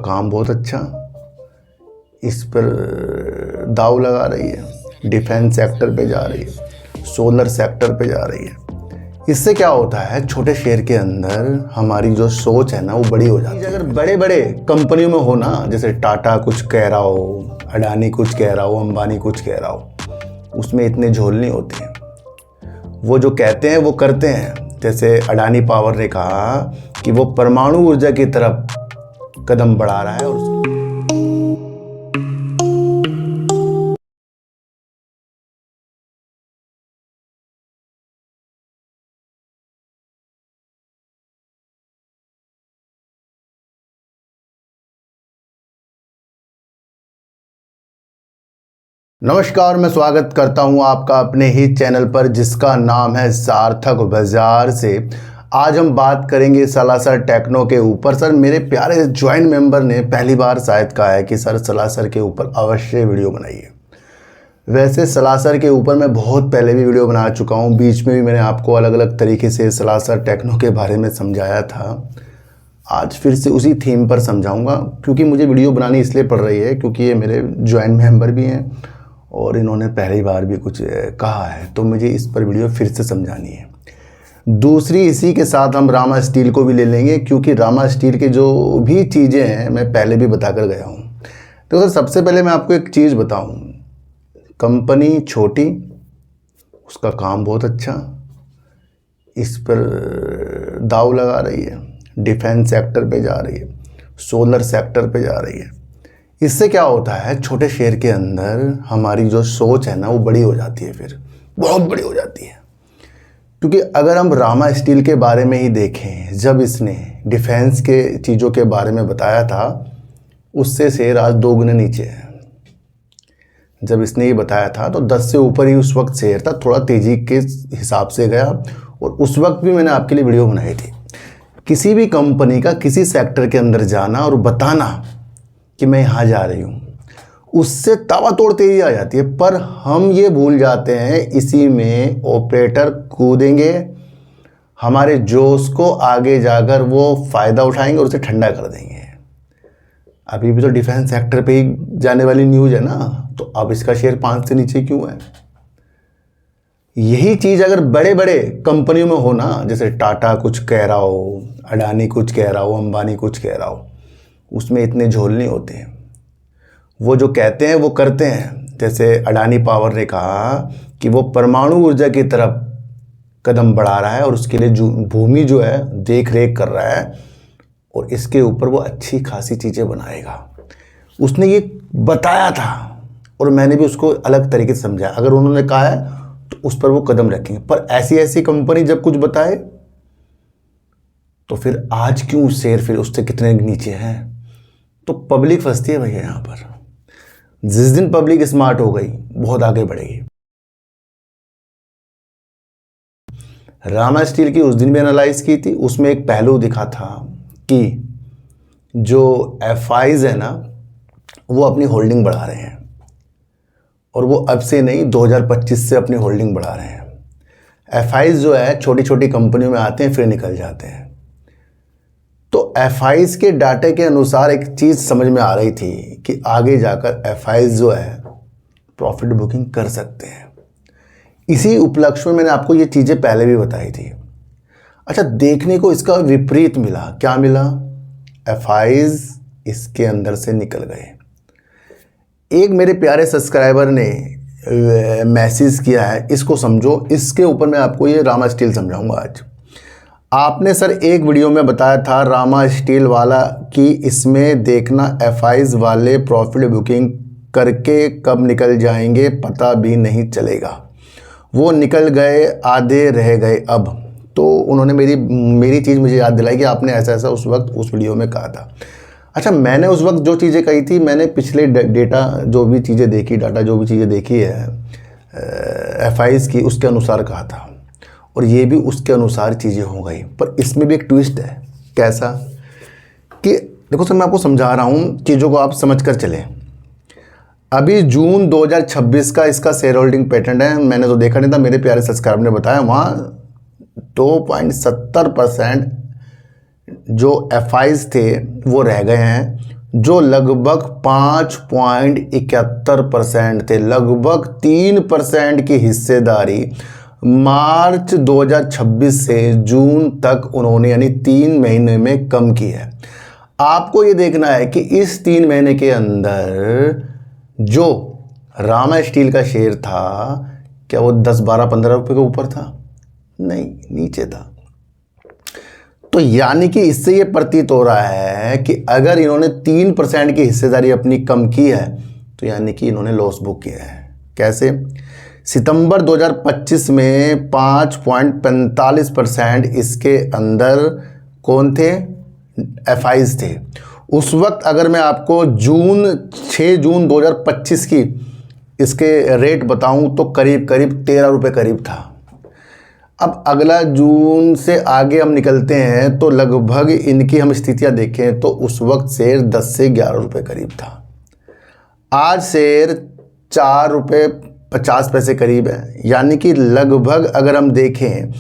काम बहुत अच्छा इस पर दाव लगा रही है, डिफेंस सेक्टर पे जा रही है, सोलर सेक्टर पे जा रही है। इससे क्या होता है, छोटे शेयर के अंदर हमारी जो सोच है ना वो बड़ी हो जाती है। अगर बड़े बड़े कंपनियों में हो ना, जैसे टाटा कुछ कह रहा हो, अडानी कुछ कह रहा हो, अंबानी कुछ कह रहा हो, उसमें इतने झोल नहीं होते हैं। वो जो कहते हैं वो करते हैं। जैसे अडानी पावर ने कहा कि वो परमाणु ऊर्जा की तरफ कदम बढ़ा रहा है और नमस्कार, मैं स्वागत करता हूं आपका अपने ही चैनल पर जिसका नाम है सार्थक बाजार से। आज हम बात करेंगे सलासर टेक्नो के ऊपर। सर, मेरे प्यारे ज्वाइंट मेंबर ने पहली बार शायद कहा है कि सर सलासर के ऊपर अवश्य वीडियो बनाइए। वैसे सलासर के ऊपर मैं बहुत पहले भी वीडियो बना चुका हूं, बीच में भी मैंने आपको अलग अलग तरीके से सलासर टेक्नो के बारे में समझाया था। आज फिर से उसी थीम पर समझाऊंगा, क्योंकि मुझे वीडियो बनानी इसलिए पड़ रही है क्योंकि ये मेरे ज्वाइंट मेंबर भी हैं और इन्होंने पहली बार भी कुछ कहा है, तो मुझे इस पर वीडियो फिर से समझानी है। दूसरी, इसी के साथ हम रामा स्टील को भी ले लेंगे, क्योंकि रामा स्टील के जो भी चीज़ें हैं मैं पहले भी बता कर गया हूँ। तो सर, सबसे पहले मैं आपको एक चीज़ बताऊँ, कंपनी छोटी, उसका काम बहुत अच्छा, इस पर दाव लगा रही है, डिफेंस सेक्टर पे जा रही है, सोलर सेक्टर पे जा रही है। इससे क्या होता है, छोटे शेयर के अंदर हमारी जो सोच है ना वो बड़ी हो जाती है, फिर बहुत बड़ी हो जाती है। क्योंकि अगर हम रामा स्टील के बारे में ही देखें, जब इसने डिफेंस के चीज़ों के बारे में बताया था, उससे शेयर आज 2 गुने नीचे है। जब इसने ये बताया था तो 10 से ऊपर ही उस वक्त शेयर था, थोड़ा तेज़ी के हिसाब से गया। और उस वक्त भी मैंने आपके लिए वीडियो बनाई थी। किसी भी कंपनी का किसी सेक्टर के अंदर जाना और बताना कि मैं यहाँ जा रही हूँ, उससे ताबड़तोड़ तेजी आ जाती है। पर हम ये भूल जाते हैं, इसी में ऑपरेटर कूदेंगे, हमारे जोश को आगे जाकर वो फ़ायदा उठाएंगे और उसे ठंडा कर देंगे। अभी भी तो डिफेंस सेक्टर पे ही जाने वाली न्यूज़ है ना, तो अब इसका शेयर 5 से नीचे क्यों है? यही चीज़ अगर बड़े बड़े कंपनियों में हो ना, जैसे टाटा कुछ कह रहा हो, अडानी कुछ कह रहा हो, अंबानी कुछ कह रहा हो, उसमें इतने झोल नहीं होते हैं। वो जो कहते हैं वो करते हैं। जैसे अडानी पावर ने कहा कि वो परमाणु ऊर्जा की तरफ कदम बढ़ा रहा है और उसके लिए भूमि जो है देख रेख कर रहा है, और इसके ऊपर वो अच्छी खासी चीज़ें बनाएगा। उसने ये बताया था और मैंने भी उसको अलग तरीके से समझा। अगर उन्होंने कहा है तो उस पर वो कदम रखेंगे। पर ऐसी ऐसी कंपनी जब कुछ बताए तो फिर आज क्यों शेयर फिर उससे कितने नीचे हैं? तो पब्लिक फंसती है भैया यहाँ पर। जिस दिन पब्लिक स्मार्ट हो गई, बहुत आगे बढ़ेगी। रामा स्टील की उस दिन भी एनालाइज की थी, उसमें एक पहलू दिखा था कि जो एफआईज है ना वो अपनी होल्डिंग बढ़ा रहे हैं, और वो अब से नहीं 2025 से अपनी होल्डिंग बढ़ा रहे हैं। एफआईज जो है छोटी छोटी कंपनियों में आते हैं फिर निकल जाते हैं। तो एफआईज के डाटे के अनुसार एक चीज़ समझ में आ रही थी कि आगे जाकर एफआईज जो है प्रॉफिट बुकिंग कर सकते हैं। इसी उपलक्ष्य में मैंने आपको ये चीज़ें पहले भी बताई थी। अच्छा, देखने को इसका विपरीत मिला। क्या मिला? एफआईज इसके अंदर से निकल गए। एक मेरे प्यारे सब्सक्राइबर ने मैसेज किया है, इसको समझो। इसके ऊपर मैं आपको ये रामा स्टील समझाऊंगा आज। आपने सर एक वीडियो में बताया था रामा स्टील वाला कि इसमें देखना एफआईज वाले प्रॉफिट बुकिंग करके कब निकल जाएंगे पता भी नहीं चलेगा। वो निकल गए, आधे रह गए अब। तो उन्होंने मेरी चीज़ मुझे याद दिलाई कि आपने ऐसा ऐसा उस वक्त उस वीडियो में कहा था। अच्छा, मैंने उस वक्त जो चीज़ें कही थी, मैंने पिछले डेटा जो भी चीज़ें देखी, डाटा जो भी चीज़ें देखी है एफआईज की, उसके अनुसार कहा था, और ये भी उसके अनुसार चीज़ें हो गई। पर इसमें भी एक ट्विस्ट है। कैसा? कि देखो सर, मैं आपको समझा रहा हूँ, चीज़ों को आप समझ कर चलें। अभी जून 2026 का इसका शेयर होल्डिंग पैटर्न है। मैंने तो देखा नहीं था, मेरे प्यारे सब्सक्राइबर ने बताया। वहाँ 2.70% जो एफआईज थे वो रह गए हैं, जो लगभग 5.71% थे, लगभग 3% की हिस्सेदारी मार्च 2026 से जून तक उन्होंने यानी 3 महीने में कम की है। आपको ये देखना है कि इस 3 महीने के अंदर जो रामा स्टील का शेयर था, क्या वो 10, 12, 15 रुपये के ऊपर था? नहीं, नीचे था। तो यानी कि इससे ये प्रतीत हो रहा है कि अगर इन्होंने 3% की हिस्सेदारी अपनी कम की है तो यानी कि इन्होंने लॉस बुक किया है। कैसे? सितंबर 2025 में 5.45% इसके अंदर कौन थे? एफआईज थे। उस वक्त अगर मैं आपको 6 जून 2025 की इसके रेट बताऊं तो करीब करीब 13 रुपये करीब था। अब अगला जून से आगे हम निकलते हैं तो लगभग इनकी हम स्थितियां देखें तो उस वक्त शेयर 10 से 11 रुपये करीब था। आज शेयर 4 रुपये 50 पैसे करीब है। यानी कि लगभग अगर हम देखें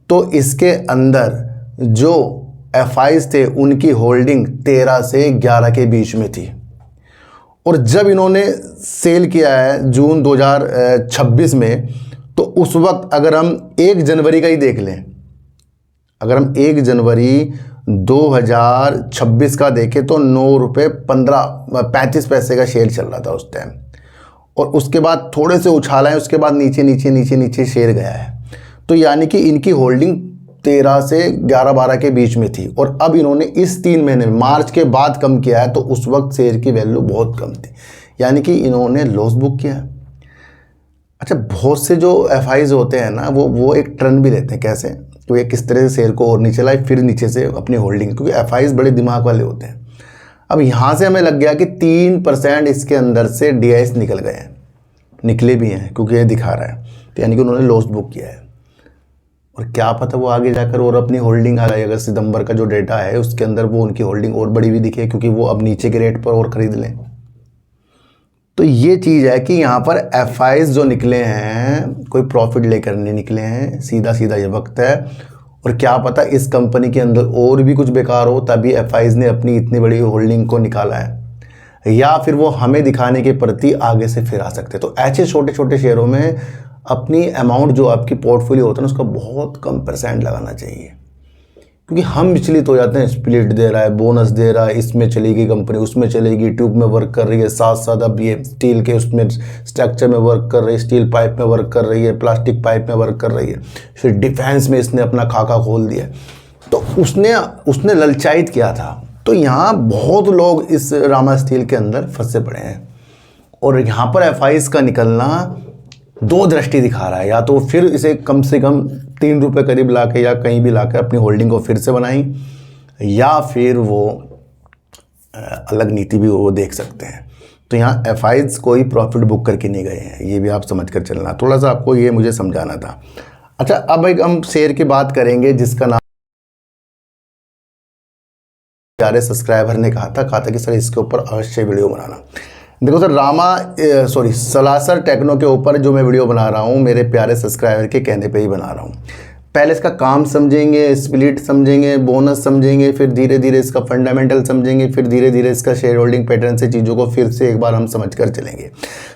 तो इसके अंदर जो एफआईज थे उनकी होल्डिंग 13 से 11 के बीच में थी। और जब इन्होंने सेल किया है जून 2026 में, तो उस वक्त अगर हम 1 जनवरी का ही देख लें, अगर हम 1 जनवरी 2026 का देखें तो 9 रुपये 35 पैसे का शेयर चल रहा था उस टाइम। और उसके बाद थोड़े से उछाला है, उसके बाद नीचे नीचे नीचे नीचे शेयर गया है। तो यानी कि इनकी होल्डिंग 13 से 11-12 के बीच में थी। और अब इन्होंने इस 3 महीने में मार्च के बाद कम किया है तो उस वक्त शेयर की वैल्यू बहुत कम थी, यानी कि इन्होंने लॉस बुक किया है। अच्छा, बहुत से जो एफआईज होते हैं ना वो एक टर्न भी लेते हैं। कैसे? तो ये किस तरह से शेयर को और नीचे लाए, फिर नीचे से अपनी होल्डिंग, क्योंकि एफआईज बड़े दिमाग वाले होते हैं। अब यहाँ से हमें लग गया कि 3% इसके अंदर से डीआईएस निकल गए हैं, निकले भी हैं क्योंकि ये दिखा रहा है। तो यानी कि उन्होंने लॉस बुक किया है। और क्या पता वो आगे जाकर और अपनी होल्डिंग आ गई, अगर सितंबर का जो डेटा है उसके अंदर वो उनकी होल्डिंग और बड़ी भी दिखे, क्योंकि वो अब नीचे के रेट पर और ख़रीद लें। तो ये चीज़ है कि यहाँ पर एफआईज जो निकले हैं कोई प्रॉफिट लेकर नहीं निकले हैं, सीधा सीधा ये वक्त है। और क्या पता इस कंपनी के अंदर और भी कुछ बेकार हो, तभी एफआईज ने अपनी इतनी बड़ी होल्डिंग को निकाला है, या फिर वो हमें दिखाने के प्रति आगे से फिर आ सकते। तो ऐसे छोटे छोटे शेयरों में अपनी अमाउंट जो आपकी पोर्टफोलियो होता है ना उसका बहुत कम % लगाना चाहिए, क्योंकि हम विचलित हो जाते हैं। स्प्लिट दे रहा है, बोनस दे रहा है, इसमें चलेगी कंपनी, उसमें चलेगी, ट्यूब में वर्क कर रही है, साथ साथ अब ये स्टील के उसमें स्ट्रक्चर में वर्क कर रही है, स्टील पाइप में वर्क कर रही है, प्लास्टिक पाइप में वर्क कर रही है, फिर डिफेंस में इसने अपना खाका खोल दिया। तो उसने ललचायित किया था। तो यहाँ बहुत लोग इस रामा स्टील के अंदर फंसे पड़े हैं। और यहाँ पर एफआईज का निकलना 2 दृष्टि दिखा रहा है, या तो फिर इसे कम से कम 3 रुपये करीब ला के या कहीं भी लाकर अपनी होल्डिंग को फिर से बनाई, या फिर वो अलग नीति भी वो देख सकते हैं। तो यहाँ एफआईज कोई प्रॉफिट बुक करके नहीं गए हैं, ये भी आप समझ कर चलना। थोड़ा सा आपको ये मुझे समझाना था। अच्छा, अब एक हम शेयर की बात करेंगे जिसका नाम सारे सब्सक्राइबर ने कहा था कि सर इसके ऊपर अवश्य वीडियो बनाना। देखो सर, सलासर टेक्नो के ऊपर जो मैं वीडियो बना रहा हूँ मेरे प्यारे सब्सक्राइबर के कहने पे ही बना रहा हूँ। पहले इसका काम समझेंगे, स्प्लिट समझेंगे, बोनस समझेंगे, फिर धीरे धीरे इसका फंडामेंटल समझेंगे, फिर धीरे धीरे इसका शेयर होल्डिंग पैटर्न से चीज़ों को फिर से एक बार हम समझ कर चलेंगे।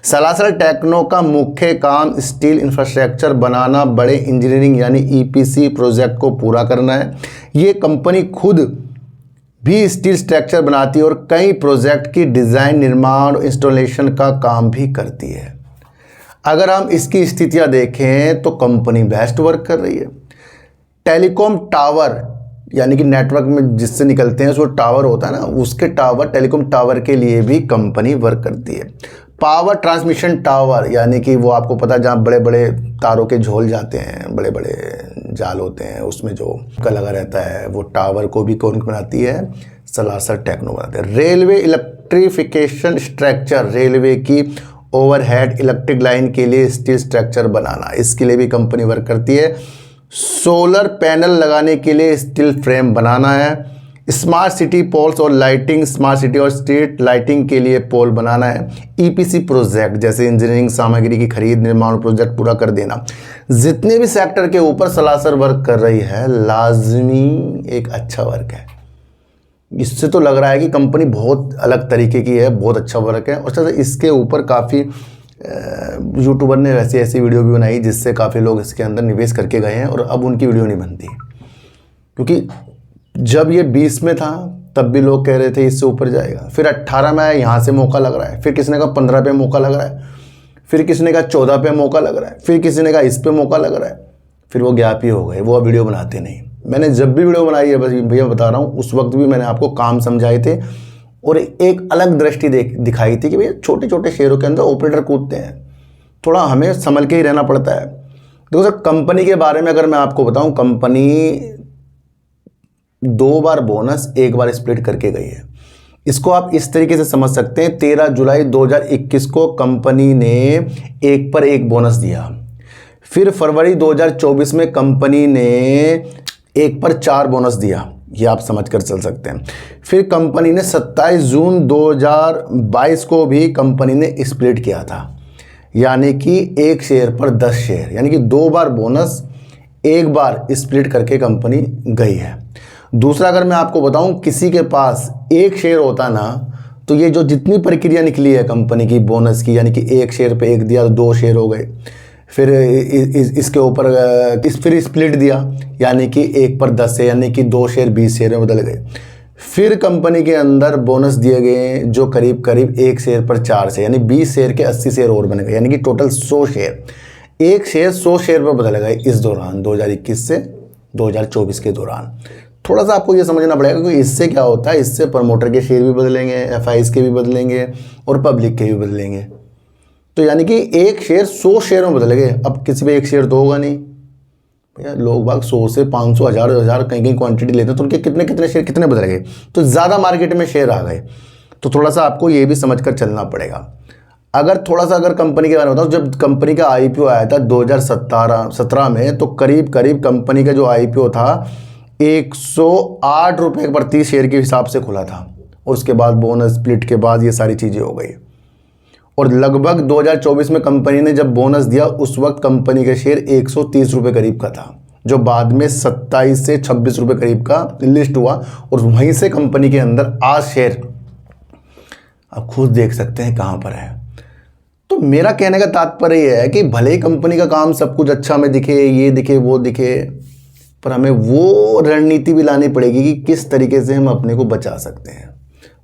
सलासर टेक्नो का मुख्य काम स्टील इंफ्रास्ट्रक्चर बनाना, बड़े इंजीनियरिंग यानी ईपीसी प्रोजेक्ट को पूरा करना है। ये कंपनी खुद भी स्टील स्ट्रक्चर बनाती है और कई प्रोजेक्ट की डिज़ाइन, निर्माण और इंस्टॉलेशन का काम भी करती है। अगर हम इसकी स्थितियां देखें तो कंपनी बेस्ट वर्क कर रही है। टेलीकॉम टावर यानी कि नेटवर्क में जिससे निकलते हैं, जो टावर होता है ना, उसके टावर, टेलीकॉम टावर के लिए भी कंपनी वर्क करती है। पावर ट्रांसमिशन टावर यानी कि वो आपको पता है जहाँ बड़े बड़े तारों के झोल जाते हैं, बड़े बड़े जाल होते हैं, उसमें जो का लगा रहता है, वो टावर को भी कौन बनाती है? सलासर टेक्नो बनाती है। रेलवे इलेक्ट्रिफिकेशन स्ट्रक्चर, रेलवे की ओवरहेड इलेक्ट्रिक लाइन के लिए स्टील स्ट्रक्चर बनाना, इसके लिए भी कंपनी वर्क करती है। सोलर पैनल लगाने के लिए स्टील फ्रेम बनाना है। स्मार्ट सिटी पोल्स और लाइटिंग, स्मार्ट सिटी और स्ट्रीट लाइटिंग के लिए पोल बनाना है। ईपीसी प्रोजेक्ट जैसे इंजीनियरिंग सामग्री की खरीद, निर्माण प्रोजेक्ट पूरा कर देना। जितने भी सेक्टर के ऊपर सलासर वर्क कर रही है, लाजमी एक अच्छा वर्क है। इससे तो लग रहा है कि कंपनी बहुत अलग तरीके की है, बहुत अच्छा वर्क है। और सर इसके ऊपर काफ़ी यूट्यूबर ने ऐसी ऐसी वीडियो भी बनाई जिससे काफ़ी लोग इसके अंदर निवेश करके गए हैं और अब उनकी वीडियो नहीं बनती, क्योंकि जब ये 20 में था तब भी लोग कह रहे थे इससे ऊपर जाएगा, फिर 18 में आया, यहाँ से मौका लग रहा है, फिर किसी ने कहा 15 पे मौका लग रहा है, फिर किसी ने कहा 14 पे मौका लग रहा है, फिर किसी ने कहा इस पे मौका लग रहा है, फिर वो गैप ही हो गए, वो अब वीडियो बनाते नहीं। मैंने जब भी वीडियो बनाई है, बस भैया बता रहा हूँ, उस वक्त भी मैंने आपको काम समझाए थे और एक अलग दृष्टि दिखाई थी कि भैया छोटे छोटे शेयरों के अंदर ऑपरेटर कूदते हैं, थोड़ा हमें संभल के ही रहना पड़ता है। देखो सर, कंपनी के बारे में अगर मैं आपको बताऊं, कंपनी 2 बार बोनस 1 बार स्प्लिट करके गई है। इसको आप इस तरीके से समझ सकते हैं, 13 जुलाई 2021 को कंपनी ने 1 पर 1 बोनस दिया, फिर फरवरी 2024 में कंपनी ने 1 पर 4 बोनस दिया, ये आप समझ कर चल सकते हैं। फिर कंपनी ने 27 जून 2022 को भी कंपनी ने स्प्लिट किया था, यानी कि 1 शेयर पर 10 शेयर, यानी कि 2 बार बोनस 1 बार स्प्लिट करके कंपनी गई है। दूसरा, अगर मैं आपको बताऊं, किसी के पास 1 शेयर होता ना, तो ये जो जितनी प्रक्रिया निकली है कंपनी की बोनस की, यानी कि 1 शेयर पे 1 दिया तो 2 शेयर हो गए, फिर इसके ऊपर फिर स्प्लिट दिया, यानी कि 1 पर 10 से, यानी कि 2 शेयर 20 शेयर में बदल गए। फिर कंपनी के अंदर बोनस दिए गए जो करीब करीब 1 शेयर पर 4 से, यानी 20 शेयर के 80 शेयर और बन गए, यानी कि टोटल 100 शेयर, 1 शेयर 100 शेयर पर बदल गए इस दौरान, 2021 से 2024 के दौरान। थोड़ा सा आपको ये समझना पड़ेगा, क्योंकि इससे क्या होता है, इससे प्रमोटर के शेयर भी बदलेंगे, एफआईज के भी बदलेंगे और पब्लिक के भी बदलेंगे। तो यानी कि 1 शेयर 100 शेयर में बदल गए। अब किसी पे 1 शेयर तो होगा नहीं भैया, लोग बाग 100 से 500 1000 कहीं कहीं क्वांटिटी लेते हैं, तो उनके कितने शेयर कितने बदल गए, तो ज़्यादा मार्केट में शेयर आ गए। तो थोड़ा सा आपको ये भी समझ कर चलना पड़ेगा। अगर कंपनी के बारे में बताऊँ, जब कंपनी का IPO आया था 2017 में, तो करीब करीब कंपनी का जो IPO था 108 रुपये पर 30 शेयर के हिसाब से खुला था, और उसके बाद बोनस स्प्लिट के बाद ये सारी चीज़ें हो गई। और लगभग 2024 में कंपनी ने जब बोनस दिया, उस वक्त कंपनी का शेयर 130 रुपये करीब का था, जो बाद में 27 से 26 रुपये करीब का लिस्ट हुआ, और वहीं से कंपनी के अंदर आज शेयर आप खुद देख सकते हैं कहाँ पर है। तो मेरा कहने का तात्पर्य यह है कि भले ही कंपनी का काम सब कुछ अच्छा हमें दिखे, ये दिखे वो दिखे, पर हमें वो रणनीति भी लानी पड़ेगी कि किस तरीके से हम अपने को बचा सकते हैं।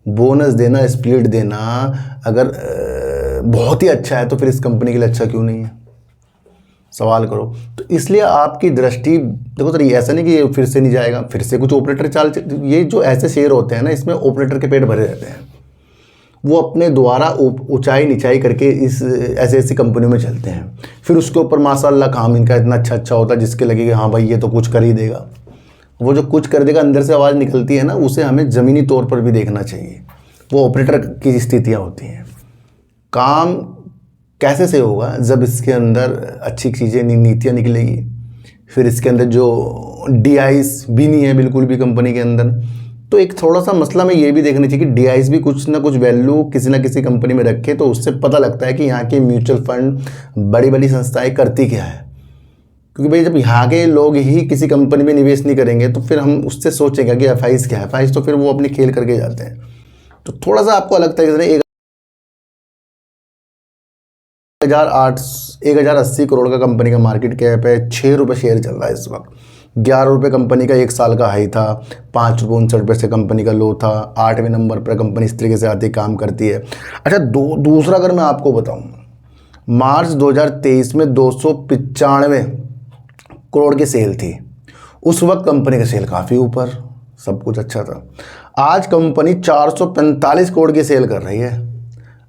बोनस देना, स्प्लिट देना अगर बहुत ही अच्छा है, तो फिर इस कंपनी के लिए अच्छा क्यों नहीं है, सवाल करो। तो इसलिए आपकी दृष्टि देखो सर, ऐसा नहीं कि ये फिर से नहीं जाएगा, फिर से कुछ ऑपरेटर ये जो ऐसे शेयर होते हैं ना, इसमें ऑपरेटर के पेट भरे रहते हैं, वो अपने द्वारा ऊंचाई नीचाई करके इस ऐसी कंपनियों में चलते हैं। फिर उसके ऊपर माशाल्लाह काम इनका इतना अच्छा होता है, जिसके लगे कि हाँ भाई ये तो कुछ कर ही देगा। वो जो कुछ कर देगा, अंदर से आवाज़ निकलती है ना, उसे हमें ज़मीनी तौर पर भी देखना चाहिए। वो ऑपरेटर की स्थितियाँ होती हैं। काम कैसे से होगा, जब इसके अंदर अच्छी चीज़ें नीतियाँ निकलेगी। फिर इसके अंदर जो DIs भी नहीं है बिल्कुल भी कंपनी के अंदर, तो एक थोड़ा सा मसला में ये भी देखना चाहिए कि DIs भी कुछ ना कुछ वैल्यू किसी ना किसी कंपनी में रखे, तो उससे पता लगता है कि यहाँ के म्यूचुअल फंड बड़ी बड़ी संस्थाएं करती क्या है। क्योंकि भाई जब यहाँ के लोग ही किसी कंपनी में निवेश नहीं करेंगे, तो फिर हम उससे सोचेंगे कि एफआईज क्या है। एफआईज तो फिर वो अपनी खेल करके जाते हैं। तो थोड़ा सा आपको लगता है कि 1080 करोड़ का कंपनी का मार्केट कैप है, 6 रुपये शेयर चल रहा है इस वक्त। 11 रुपये कंपनी का 1 साल का हाई था, 5 रुपये 59 पैसे से कंपनी का लो था। 8वें नंबर पर कंपनी इस तरीके से आती काम करती है। अच्छा, दूसरा अगर मैं आपको बताऊं, मार्च 2023 में 295 करोड़ की सेल थी। उस वक्त कंपनी का सेल काफ़ी ऊपर, सब कुछ अच्छा था। आज कंपनी 445 करोड़ की सेल कर रही है।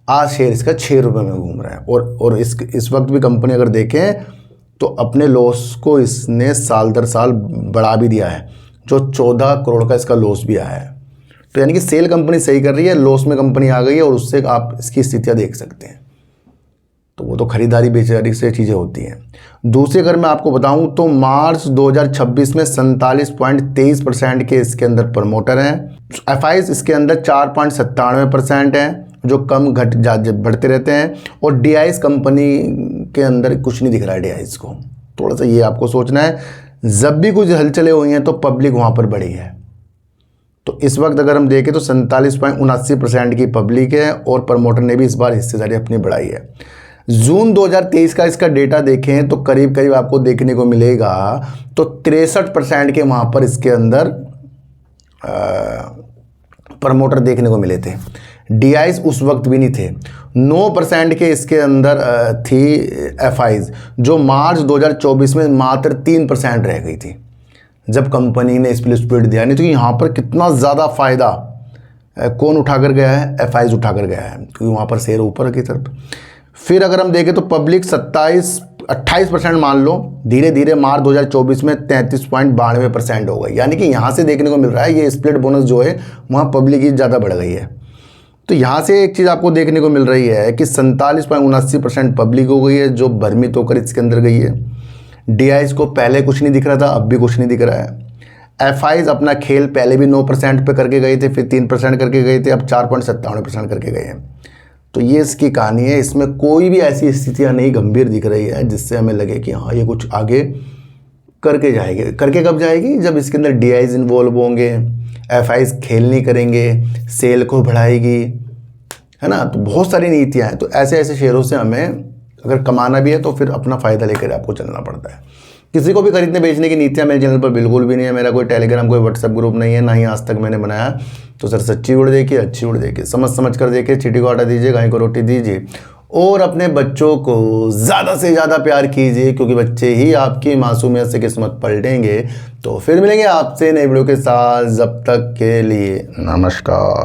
आज शेयर इसका 6 रुपये में घूम रहा है। और इस वक्त भी कंपनी अगर देखें तो अपने लॉस को इसने साल दर साल बढ़ा भी दिया है, जो 14 करोड़ का इसका लॉस भी आया है। तो यानी कि सेल कंपनी सही कर रही है, लॉस में कंपनी आ गई है, और उससे आप इसकी स्थितियाँ देख सकते हैं। तो वो तो खरीदारी बेचारी से चीज़ें होती हैं। दूसरी अगर मैं आपको बताऊं तो मार्च 2026 में 47.23% के इसके अंदर प्रमोटर हैं। एफआईज इसके अंदर 4.97% हैं, जो कम घट बढ़ते रहते हैं। और डीआईज कंपनी के अंदर कुछ नहीं दिख रहा है डीआईज को। थोड़ा सा ये आपको सोचना है, जब भी कुछ हलचलें हुई हैं तो पब्लिक वहाँ पर बढ़ी है। तो इस वक्त अगर हम देखें तो 47.79% की पब्लिक है और प्रमोटर ने भी इस बार हिस्सेदारी अपनी बढ़ाई है। जून 2023 का इसका डेटा देखें तो करीब करीब आपको देखने को मिलेगा तो 63% के वहाँ पर इसके अंदर प्रमोटर देखने को मिले थे। डीआईज उस वक्त भी नहीं थे। 9% के इसके अंदर थी एफआईज, जो मार्च 2024 में मात्र 3% रह गई थी जब कंपनी ने स्प्लिट दिया। नहीं तो यहाँ पर कितना ज़्यादा फ़ायदा कौन उठाकर गया है? एफआईज उठाकर गया है, क्योंकि वहाँ पर शेयर ऊपर की तरफ। फिर अगर हम देखें तो पब्लिक 28% मान लो, धीरे धीरे मार्च 2024 में 33.92% हो गई। यानी कि यहाँ से देखने को मिल रहा है ये स्प्लिट बोनस जो है वहाँ पब्लिक ही ज़्यादा बढ़ गई है। तो यहाँ से एक चीज़ आपको देखने को मिल रही है कि 47.79% पब्लिक हो गई है जो भ्रमित होकर इसके अंदर गई है। डीआईज को पहले कुछ नहीं दिख रहा था, अब भी कुछ नहीं दिख रहा है। एफआईज अपना खेल पहले भी 9% पे करके गए थे, फिर 3% करके गए थे, अब 4.57% करके गए हैं। तो ये इसकी कहानी है। इसमें कोई भी ऐसी स्थितियाँ नहीं गंभीर दिख रही है जिससे हमें लगे कि हाँ ये कुछ आगे करके जाएगी। करके कब जाएगी? जब इसके अंदर डीआईज इन्वॉल्व होंगे, एफआईज खेल नहीं करेंगे, सेल को बढ़ाएगी, है ना। तो बहुत सारी नीतियाँ हैं। तो ऐसे ऐसे शेयरों से हमें अगर कमाना भी है तो फिर अपना फ़ायदा लेकर आपको चलना पड़ता है। किसी को भी खरीदने बेचने की नीतियाँ मेरे चैनल पर बिल्कुल भी नहीं है। मेरा कोई टेलीग्राम, कोई व्हाट्सएप ग्रुप नहीं है, ना ही आज तक मैंने बनाया। तो सर सच्ची उड़ देखिए, अच्छी उड़ देखिए, समझ कर देखिए, चीटी को आटा दीजिए, गाय को रोटी दीजिए और अपने बच्चों को ज़्यादा से ज़्यादा प्यार कीजिए, क्योंकि बच्चे ही आपकी मासूमियत से किस्मत पलटेंगे। तो फिर मिलेंगे आपसे नई वीडियो के साथ, जब तक के लिए नमस्कार।